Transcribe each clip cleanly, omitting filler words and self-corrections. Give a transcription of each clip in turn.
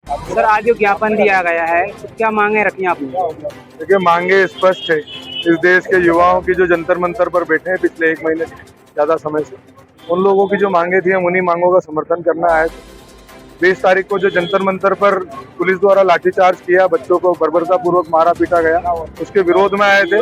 Sir आज जो ज्ञापन दिया गया है तो क्या मांगे रखी हैं आपने? देखिए, मांगे स्पष्ट है। इस देश के युवाओं की जो जंतर मंतर पर बैठे हैं पिछले 1 महीने से ज्यादा समय से, उन लोगों की जो मांगे थी हम उन्हीं मांगों का समर्थन करना आए थे। 20 तारीख को जो जंतर मंतर पर पुलिस द्वारा लाठीचार्ज किया, बच्चों को बर्बरता पूर्वक मारा पीटा गया, उसके विरोध में आए थे।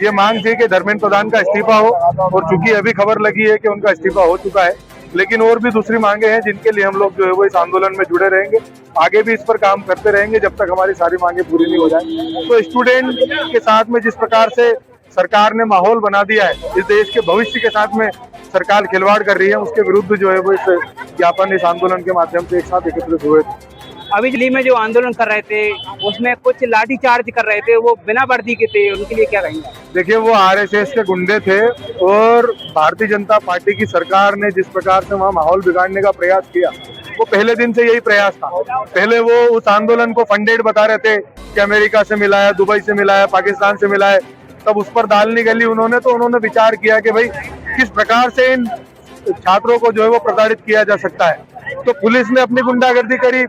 ये मांग थी कि धर्मेंद्र प्रधान का इस्तीफा हो, और चूंकि अभी खबर लगी है कि उनका इस्तीफा हो चुका है, लेकिन और भी दूसरी मांगे हैं जिनके लिए हम लोग जो है वो इस आंदोलन में जुड़े रहेंगे। आगे भी इस पर काम करते रहेंगे जब तक हमारी सारी मांगे पूरी नहीं हो जाए। तो स्टूडेंट के साथ में जिस प्रकार से सरकार ने माहौल बना दिया है, इस देश के भविष्य के साथ में सरकार खिलवाड़ कर रही है, उसके विरुद्ध जो है वो इस ज्ञापन, इस आंदोलन के माध्यम से एक साथ एकत्रित हुए थे। अभी दिल्ली में जो आंदोलन कर रहे थे उसमें कुछ लाठी चार्ज कर रहे थे, वो बिना वर्दी के थे, उनके लिए क्या कहेंगे? देखिए, वो आरएसएस के गुंडे थे, और भारतीय जनता पार्टी की सरकार ने जिस प्रकार से वहाँ माहौल बिगाड़ने का प्रयास किया, वो पहले दिन से यही प्रयास था। पहले वो उस आंदोलन को फंडेड बता रहे थे कि अमेरिका से मिला है, दुबई से मिला है, पाकिस्तान से मिला है। तब उस पर दाल निकली उन्होंने, तो उन्होंने विचार किया कि भाई किस प्रकार से इन छात्रों को जो है वो प्रताड़ित किया जा सकता है। तो पुलिस ने अपनी गुंडागर्दी करी,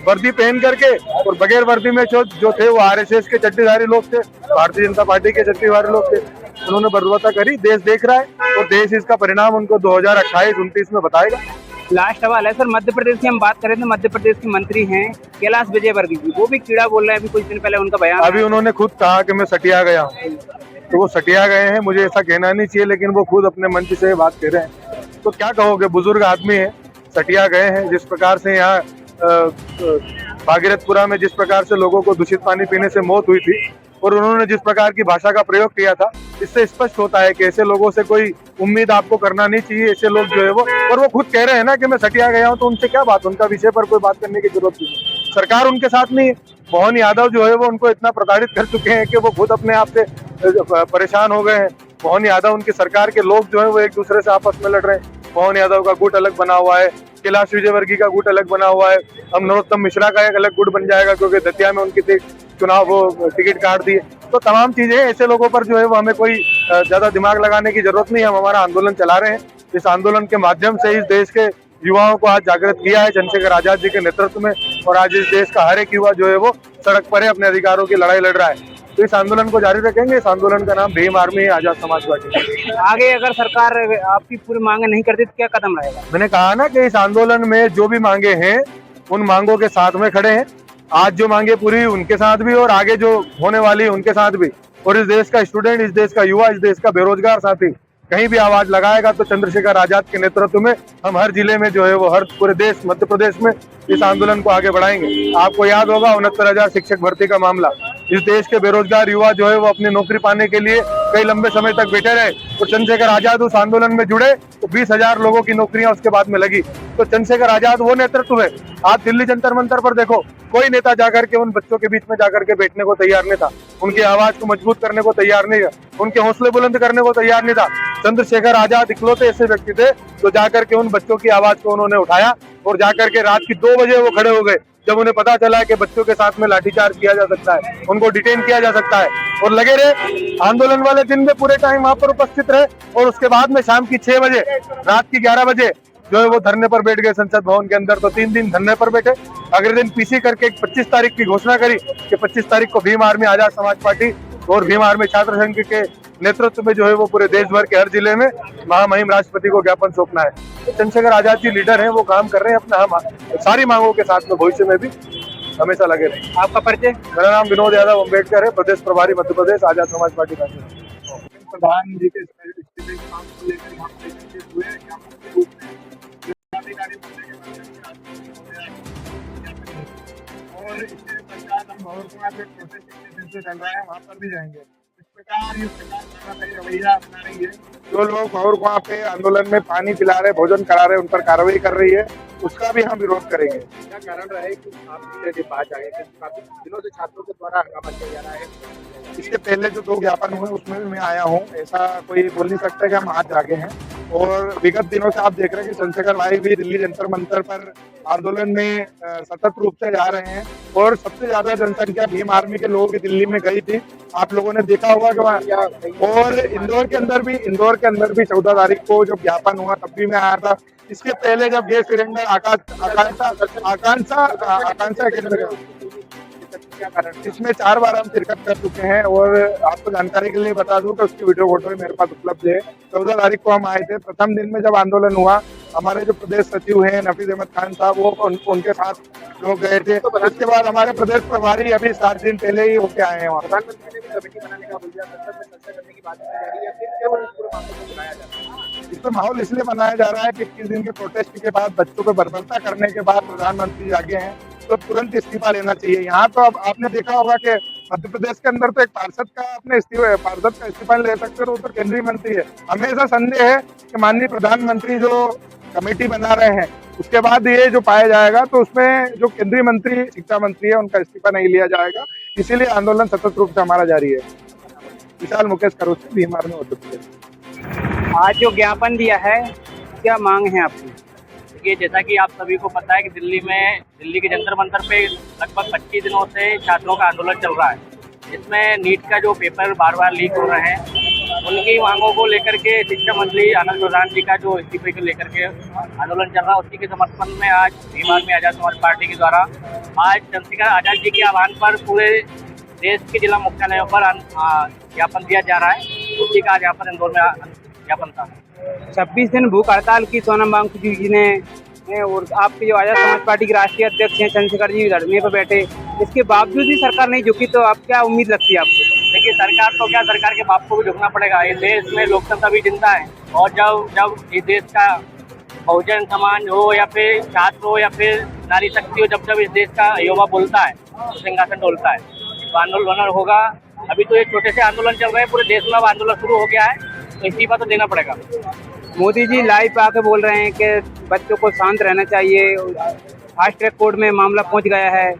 वर्दी पहन करके, और बगैर वर्दी में जो थे वो आरएसएस के चड्डीधारी लोग थे, भारतीय जनता पार्टी के चड्डीधारी लोग थे। उन्होंने बर्बरता करी। देश देख रहा है, और देश इसका परिणाम उनको 2028-29 में बताएगा। लास्ट सवाल है सर, मध्य प्रदेश की हम बात करें तो मध्य प्रदेश के मंत्री हैं कैलाश विजयवर्गीय जी, वो भी कीड़ा बोल रहे हैं। अभी कुछ दिन पहले उनका बयान अभी उन्होंने खुद कहा कि मैं सटिया गया हूँ, तो वो सटिया गए हैं, मुझे ऐसा कहना नहीं चाहिए, लेकिन वो खुद अपने मंच से ये बात कह रहे हैं। तो क्या कहोगे, बुजुर्ग आदमी है, सटिया गए हैं। जिस प्रकार से यहाँ भागीरथपुरा में जिस प्रकार से लोगों को दूषित पानी पीने से मौत हुई थी, और उन्होंने जिस प्रकार की भाषा का प्रयोग किया था, इससे स्पष्ट होता है कि ऐसे लोगों से कोई उम्मीद आपको करना नहीं चाहिए। ऐसे लोग जो है वो, और वो खुद कह रहे हैं ना कि मैं सटिया गया हूं, तो उनसे क्या बात, उनका विषय पर कोई बात करने की जरूरत नहीं है। सरकार उनके साथ नहीं है। मोहन यादव जो है वो उनको इतना प्रताड़ित कर चुके हैं कि वो खुद अपने आप से परेशान हो गए हैं। मोहन यादव, उनकी सरकार के लोग जो है वो एक दूसरे से आपस में लड़ रहे हैं। मोहन यादव का गुट अलग बना हुआ है, कैलाश विजयवर्गीय का गुट अलग बना हुआ है, हम नरोत्तम मिश्रा का एक अलग गुट बन जाएगा क्योंकि दतिया में उनकी चुनाव वो टिकट काट दिए। तो तमाम चीजें, ऐसे लोगों पर जो है वो हमें कोई ज्यादा दिमाग लगाने की जरूरत नहीं है। हम हमारा आंदोलन चला रहे हैं। इस आंदोलन के माध्यम से इस देश के युवाओं को आज जागृत किया है चंद्रशेखर आजाद जी के नेतृत्व में, और आज इस देश का हर एक युवा जो है वो सड़क पर है, अपने अधिकारों की लड़ाई लड़ रहा है। तो इस आंदोलन को जारी रखेंगे। इस आंदोलन का नाम भीम आर्मी है, आजाद समाज पार्टी। आगे अगर सरकार आपकी पूरी मांगे नहीं करती तो क्या कदम रहेगा? मैंने कहा ना कि इस आंदोलन में जो भी मांगे हैं उन मांगों के साथ में खड़े हैं। आज जो मांगे पूरी हुई उनके साथ भी, और आगे जो होने वाली उनके साथ भी। और इस देश का स्टूडेंट, इस देश का युवा, इस देश का बेरोजगार साथी कहीं भी आवाज लगाएगा तो चंद्रशेखर आजाद के नेतृत्व में हम हर जिले में जो है वो, हर पूरे देश, मध्य प्रदेश में इस आंदोलन को आगे बढ़ाएंगे। आपको याद होगा 69,000 शिक्षक भर्ती का मामला। इस देश के बेरोजगार युवा जो है वो अपनी नौकरी पाने के लिए कई लंबे समय तक बैठे रहे, तो चंद्रशेखर आजाद उस आंदोलन में जुड़े, तो 20,000 लोगों की नौकरियां उसके बाद में लगी। तो चंद्रशेखर आजाद वो नेतृत्व है। आप दिल्ली जंतर मंतर पर देखो, कोई नेता जाकर के उन बच्चों के बीच में जाकर के बैठने को तैयार नहीं था, उनकी आवाज को मजबूत करने को तैयार नहीं था, उनके हौसले बुलंद करने को तैयार नहीं था। चंद्रशेखर आजाद इकलौते ऐसे व्यक्ति थे जो जाकर के उन बच्चों की आवाज को उन्होंने उठाया, और जाकर के रात की 2 बजे वो खड़े हो गए, जब उन्हें पता चला कि बच्चों के साथ में लाठीचार्ज किया जा सकता है, उनको डिटेन किया जा सकता है, और लगे रहे। आंदोलन वाले दिन में पूरे टाइम वहां पर उपस्थित रहे, और उसके बाद में शाम की 6 बजे, रात की 11 बजे जो है वो धरने पर बैठ गए संसद भवन के अंदर। तो 3 दिन धरने पर बैठे। अगले दिन पीसी करके 25 तारीख की घोषणा करी कि 25 तारीख को भीम आर्मी, आजाद समाज पार्टी और भीम आर्मी छात्र संघ के नेतृत्व में जो है वो पूरे देश भर के हर जिले में महामहिम राष्ट्रपति को ज्ञापन सौंपना है। तो चंद्रशेखर आजाद जी लीडर हैं, वो काम कर रहे हैं अपना, हम सारी मांगों के साथ में भविष्य में भी हमेशा लगे रहे। आपका परिचय? मेरा नाम विनोद यादव अम्बेडकर है, प्रदेश प्रभारी मध्य प्रदेश आजाद समाज पार्टी का। प्रधान जी के और इसके पश्चात हम भवरकुआ से प्रोटेस्ट से चल रहे हैं, वहाँ पर भी जाएंगे। इस प्रकार ये सरकार सही रवैया अपना रही है। जो लोग भवरकुआ पे आंदोलन में पानी पिला रहे, भोजन करा रहे, उन पर कार्रवाई कर रही है, उसका भी हम विरोध करेंगे। क्या कारण रहा है कि आप इस बात आए थे? काफी दिनों से छात्रों के द्वारा हंगामा किया जा रहा है। इसके पहले जो 2 ज्ञापन हुए उसमें भी मैं आया हूँ, ऐसा कोई बोल नहीं सकता कि हम आज जागे हैं। और विगत दिनों से आप देख रहे हैं कि चंद्रशेखर भाई भी दिल्ली जंतर मंतर पर आंदोलन में सतत रूप से जा रहे हैं, और सबसे ज्यादा जनसंख्या भीम आर्मी के लोगों की दिल्ली में गई थी। आप लोगों ने देखा होगा कि और इंदौर के अंदर भी 14 तारीख को जब ज्ञापन हुआ तब भी मैं आया था। इसके पहले जब गैस सिलेंडर आकांक्षा केंद्र क्या कारण? इसमें 4 बार हम शिरकत कर चुके हैं और आपको जानकारी के लिए बता दूं कि उसकी वीडियो फोटो भी मेरे पास उपलब्ध है। 14 तारीख को हम आए थे। प्रथम दिन में जब आंदोलन हुआ, हमारे जो प्रदेश सचिव हैं नफीस अहमद खान साहब, वो उनके साथ लोग गए थे। उसके बाद हमारे प्रदेश प्रभारी अभी 7 दिन पहले ही होके आए हैं वहाँ। प्रधानमंत्री ने भी कमेटी बनाने का बोल दिया, संसद में चर्चा करने की बात की जा रही है, फिर क्यों इस पूरे मामले को बुलाया जा रहा है? इस पर माहौल इसलिए बनाया जा रहा है कि 21 दिन के प्रोटेस्ट के बाद, बच्चों को बर्बरता करने के बाद प्रधानमंत्री आगे हैं, तो तुरंत इस्तीफा लेना चाहिए। यहाँ तो अब आपने देखा होगा कि मध्य प्रदेश के अंदर तो एक पार्षद का इस्तीफा ले सकते हो, वो तो केंद्रीय मंत्री है। हमेशा संदेह है कि माननीय प्रधानमंत्री जो कमेटी बना रहे हैं, उसके बाद ये जो पाया जाएगा तो उसमें जो केंद्रीय मंत्री शिक्षा मंत्री है उनका इस्तीफा नहीं लिया जाएगा। इसीलिए आंदोलन सतत रूप से हमारा जारी है। विशाल मुकेश खरोच से बीमार में मध्य प्रदेश। आज जो ज्ञापन दिया है, क्या मांग है आपकी? कि जैसा कि आप सभी को पता है कि दिल्ली के जंतर मंतर पे लगभग 25 दिनों से छात्रों का आंदोलन चल रहा है। इसमें नीट का जो पेपर बार बार लीक हो रहे हैं, उनकी मांगों को लेकर के शिक्षा मंत्री आनंद प्रधान जी का जो इस्तीफे को लेकर के आंदोलन चल रहा है, उसी के समर्थन में आज भीम आर्मी आज़ाद समाज पार्टी के द्वारा आज चंद्रशेखर आज़ाद जी के आह्वान पर पूरे देश के जिला मुख्यालयों पर ज्ञापन दिया जा रहा है। उसी का यहाँ पर इंदौर में ज्ञापन था। 26 दिन भूख हड़ताल की सोनम वांगचुक जी ने और आपके जो आज़ाद समाज पार्टी के राष्ट्रीय अध्यक्ष हैं चंद्रशेखर जी धरने पर बैठे, इसके बावजूद भी सरकार नहीं झुकी, तो आप क्या उम्मीद लगती है आपको? देखिए, सरकार तो क्या, सरकार के बाप को भी झुकना पड़ेगा। इस देश में लोकतंत्र भी जिंदा है, और जब इस देश का बहुजन समाज हो या फिर छात्र हो या फिर नारी शक्ति हो, जब इस देश का युवा बोलता है तो सिंहासन डोलता है। तो आंदोलन होगा। अभी तो एक छोटे से आंदोलन चल रहे हैं, पूरे देश में अब आंदोलन शुरू हो गया है, तो इस्तीफा तो देना पड़ेगा। मोदी जी लाइव आके बोल रहे हैं कि बच्चों को शांत रहना चाहिए, फास्ट ट्रैक कोर्ट में मामला पहुंच गया है।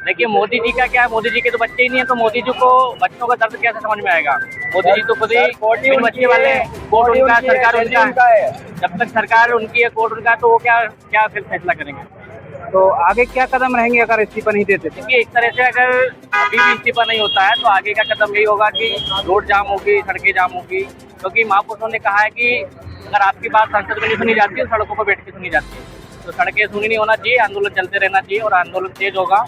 देखिए, मोदी जी का क्या है, मोदी जी के तो बच्चे ही नहीं है, तो मोदी जी को बच्चों का दर्द कैसे समझ में आएगा? मोदी जी तो खुद ही बच्चे वाले हैं, कोर्ट उनका, सरकार उनका है। जब तक सरकार उनकी है, कोर्ट उनका, तो वो क्या फिर फैसला करेंगे? तो आगे क्या कदम रहेंगे अगर इस्तीफा नहीं देते? देखिए, इस तरह से अगर अभी भी इस्तीफा नहीं होता है तो आगे का कदम यही होगा कि रोड जाम होगी, सड़कें जाम होगी, क्योंकि महापुरुषों ने कहा है कि अगर आपकी बात संसद में नहीं सुनी जाती है, सड़कों पर बैठ के सुनी जाती है। तो सड़कें सुनी नहीं होना चाहिए, आंदोलन चलते रहना चाहिए, और आंदोलन तेज होगा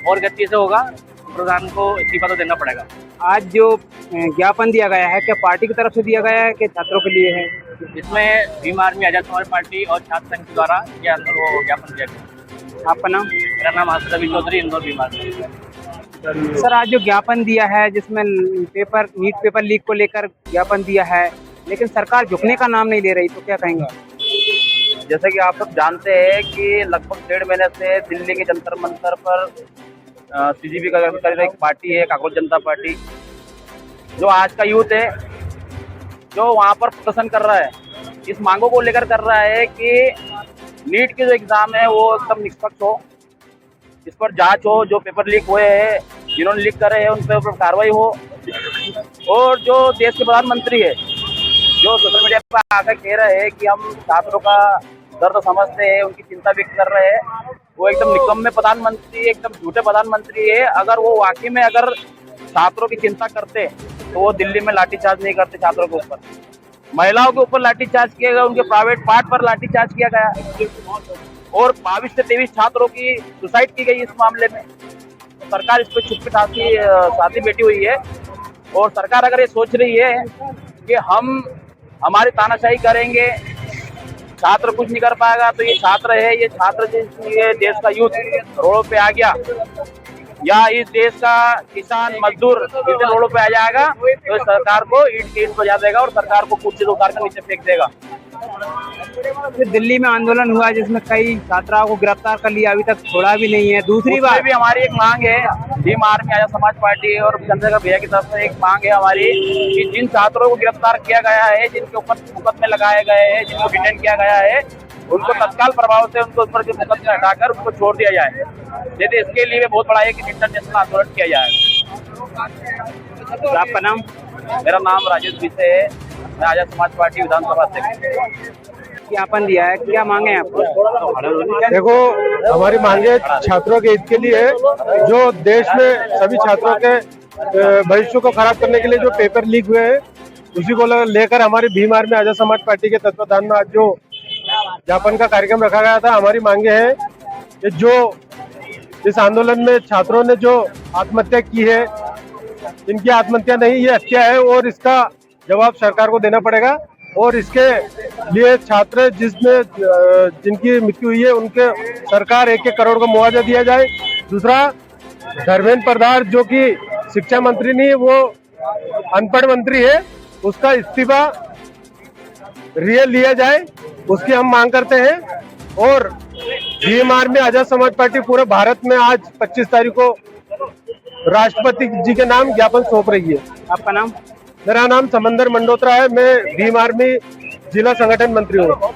और गति से होगा। प्रधान को इस्तीफा तो देना पड़ेगा। आज जो ज्ञापन दिया गया है, क्या पार्टी की तरफ से दिया गया है कि छात्रों के लिए है? इसमें भीम आर्मी आज़ाद समाज पार्टी और छात्र संघ के द्वारा ये ज्ञापन दिया गया। आपका नाम? मेरा नाम आसिफ रवि चौधरी, इंदौर भीम आर्मी। सर, आज जो ज्ञापन दिया है जिसमें नीट पेपर लीक को लेकर ज्ञापन दिया है, लेकिन सरकार झुकने का नाम नहीं ले रही, तो क्या कहेंगे? जैसे कि आप सब जानते हैं कि लगभग 1.5 महीने से दिल्ली के जंतर मंतर पर CGP का एक पार्टी है, कांग्रेस जनता पार्टी, जो आज का यूथ है, जो वहाँ पर प्रदर्शन कर रहा है, इस मांगों को लेकर कर रहा है कि नीट के जो एग्जाम है वो एकदम निष्पक्ष हो, इस पर जांच हो, जो पेपर लीक हुए हैं, जिन्होंने लीक करे हैं उन पर कार्रवाई हो, और जो देश के प्रधानमंत्री है, जो सोशल मीडिया पर आकर कह रहे हैं कि हम छात्रों का दर्द समझते हैं, उनकी चिंता व्यक्त कर रहे हैं, वो एकदम निकम्मे प्रधानमंत्री, एकदम झूठे प्रधानमंत्री है। अगर वो वाकई में अगर छात्रों की चिंता करते तो वो दिल्ली में लाठीचार्ज नहीं करते। छात्रों के ऊपर, महिलाओं के ऊपर लाठीचार्ज किया गया, उनके प्राइवेट पार्ट पर लाठीचार्ज किया गया, और 22 से 23 छात्रों की सुसाइड की गई इस मामले में। तो सरकार इस पर चुप्पी साथी बैठी हुई है, और सरकार अगर ये सोच रही है कि हम हमारी तानाशाही करेंगे, छात्र कुछ नहीं कर पाएगा, तो ये छात्र है, ये छात्र ये देश का यूथ रोडों पे आ गया, या इस देश का किसान मजदूर इस दिन रोडों पे आ जाएगा, तो सरकार को ईंट बजा देगा और सरकार को कुर्सी से उतार कर नीचे फेंक देगा। फिर दिल्ली में आंदोलन हुआ जिसमें कई छात्राओं को गिरफ्तार कर लिया, अभी तक छोड़ा भी नहीं है। दूसरी बात भी हमारी एक मांग है, भीम आर्मी आज़ाद समाज पार्टी और चंद्रशेखर भैया की तरफ से एक मांग है हमारी कि जिन छात्रों को गिरफ्तार किया गया है, जिनके ऊपर मुकदमे लगाए गए हैं, जिनको डिटेन किया गया है, उनको तत्काल प्रभाव से उनको ऊपर के मुकदमे हटाकर उनको छोड़ दिया जाए। यदि इसके लिए बहुत बड़ा एक इंटरनेशनल आंदोलन किया जाए। आपका नाम? मेरा नाम राजेश विसे है, मैं आज़ाद समाज पार्टी विधानसभा अध्यक्ष। ज्ञापन दिया है, क्या मांगे आपको? देखो, हमारी मांगे छात्रों के हित के लिए है, जो देश में सभी छात्रों के भविष्य को खराब करने के लिए जो पेपर लीक हुए हैं, उसी को लेकर हमारी भीम आर्मी आज़ाद समाज पार्टी के तत्वाधान में आज जो ज्ञापन का कार्यक्रम रखा गया था। हमारी मांगे हैं कि जो इस आंदोलन में छात्रों ने जो आत्महत्या की है, इनकी आत्महत्या नहीं, ये हत्या है और इसका जवाब सरकार को देना पड़ेगा। और इसके लिए छात्र जिनकी मृत्यु हुई है उनके सरकार 1-1 करोड़ का मुआवजा दिया जाए। दूसरा, धर्मेंद्र प्रधान जो कि शिक्षा मंत्री नहीं, वो अनपढ़ मंत्री है, उसका इस्तीफा रियल लिया जाए, उसकी हम मांग करते हैं। और भीम आर्मी आजाद समाज पार्टी पूरे भारत में आज 25 तारीख को राष्ट्रपति जी के नाम ज्ञापन सौंप रही है। आपका नाम? मेरा नाम समंदर मंडोत्रा है, मैं भीम आर्मी जिला संगठन मंत्री हूँ।